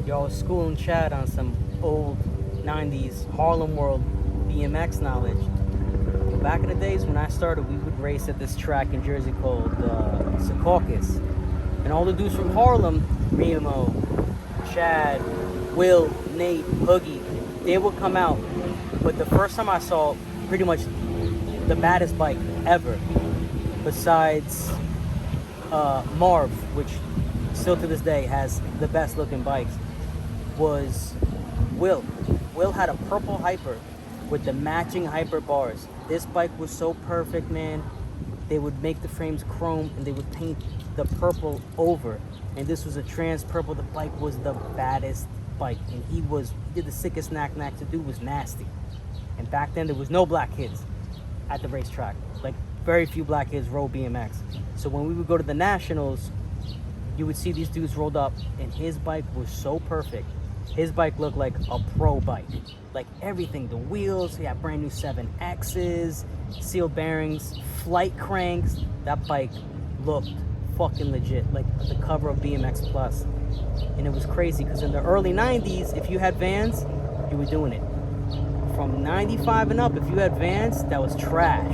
Y'all was schooling Chad on some old 90s Harlem World BMX knowledge. Back in the days when I started, we would race at this track in Jersey called Secaucus. And all the dudes from Harlem, Remo, Chad, Will, Nate, Hoogie, they would come out. But the first time I saw pretty much the baddest bike ever, besides Marv, which still to this day has the best looking bikes, was Will. Will had a purple Hyper with the matching Hyper bars. This bike was so perfect, man. They would make the frames chrome and they would paint the purple over. And this was a trans purple. The bike was the baddest bike. And he did the sickest knack. The dude was nasty. And back then there was no black kids at the racetrack. Like very few black kids rode BMX. So when we would go to the nationals, you would see these dudes rolled up and his bike was so perfect. His bike looked like a pro bike. Like everything, the wheels, he had brand new 7Xs, sealed bearings, flight cranks. That bike looked fucking legit, like the cover of BMX Plus. And it was crazy because in the early 90s, if you had Vans, you were doing it. From 95 and up, if you had Vans, that was trash.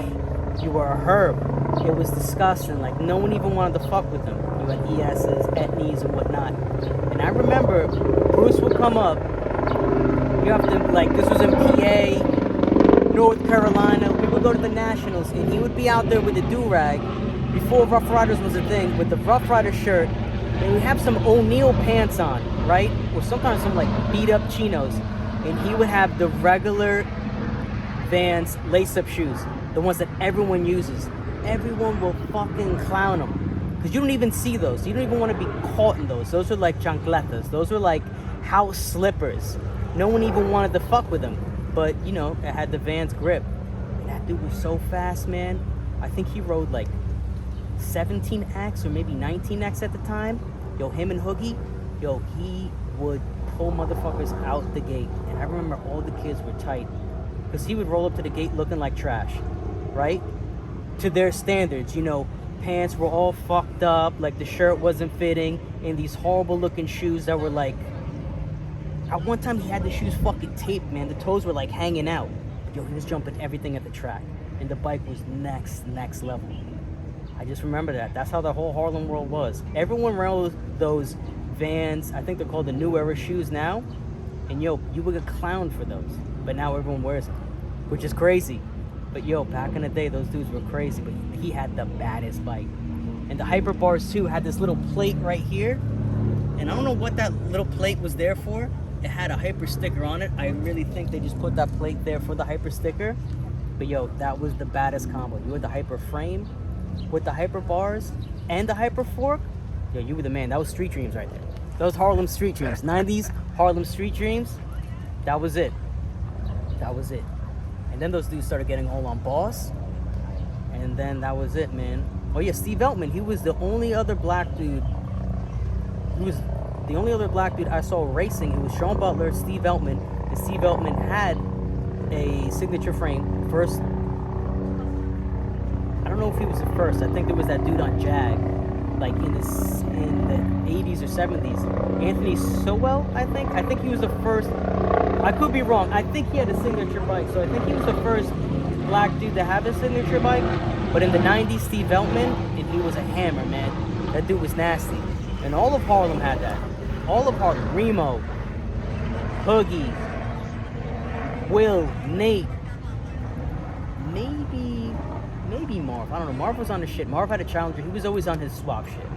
You were a herb. It was disgusting. Like no one even wanted to fuck with them. You had ESs, Etnies, and whatnot. And I remember Bruce would come up. You have to, like, this was in PA, North Carolina. We would go to the Nationals, and he would be out there with the do-rag before Rough Riders was a thing, with the Rough Rider shirt, and he'd have some O'Neill pants on, right? Or sometimes some, like, beat-up chinos. And he would have the regular Vans lace-up shoes, the ones that everyone uses. Everyone will fucking clown them. Because you don't even see those. You don't even want to be caught in those. Those are like chancletas. Those are like house slippers. No one even wanted to fuck with them. But, you know, it had the Vans grip. And that dude was so fast, man. I think he rode like 17X or maybe 19X at the time. Yo, him and Hoogie, yo, he would pull motherfuckers out the gate. And I remember all the kids were tight. Because he would roll up to the gate looking like trash, right? To their standards, you know, pants were all fucked up, like the shirt wasn't fitting, and these horrible looking shoes that were like, at one time he had the shoes fucking taped, man. The toes were like hanging out. Yo, he was jumping everything at the track, and the bike was next level. I just remember that. That's how the whole Harlem World was. Everyone rode those Vans, I think they're called the New Era shoes now, and yo, you would get clowned for those, but now everyone wears them, which is crazy. But yo, back in the day, those dudes were crazy, but he had the baddest bike. And the Hyper bars too had this little plate right here, and I don't know what that little plate was there for. It had a Hyper sticker on it. I really think they just put that plate there for the Hyper sticker. But yo, that was the baddest combo. You had the Hyper frame with the Hyper bars and the Hyper fork. Yo, you were the man. That was street dreams right there. Those Harlem street dreams. 90s Harlem street dreams. That was it. That was it. And then those dudes started getting all on Boss. And then that was it, man. Oh yeah, Steve Eltman. He was the only other black dude. He was the only other black dude I saw racing. It was Sean Butler, Steve Eltman. And Steve Eltman had a signature frame. First, I don't know if he was the first. I think there was that dude on Jag, like in the 80s or 70s. Anthony Sowell, I think. I think he was the first. I could be wrong. I think he had a signature bike. So I think he was the first black dude to have a signature bike. But in the 90s, Steve Eltman, and he was a hammer, man. That dude was nasty. And all of Harlem had that. All of Harlem. Remo, Hoogie, Will, Nate, maybe Marv. I don't know. Marv was on his shit. Marv had a Challenger. He was always on his swap shit.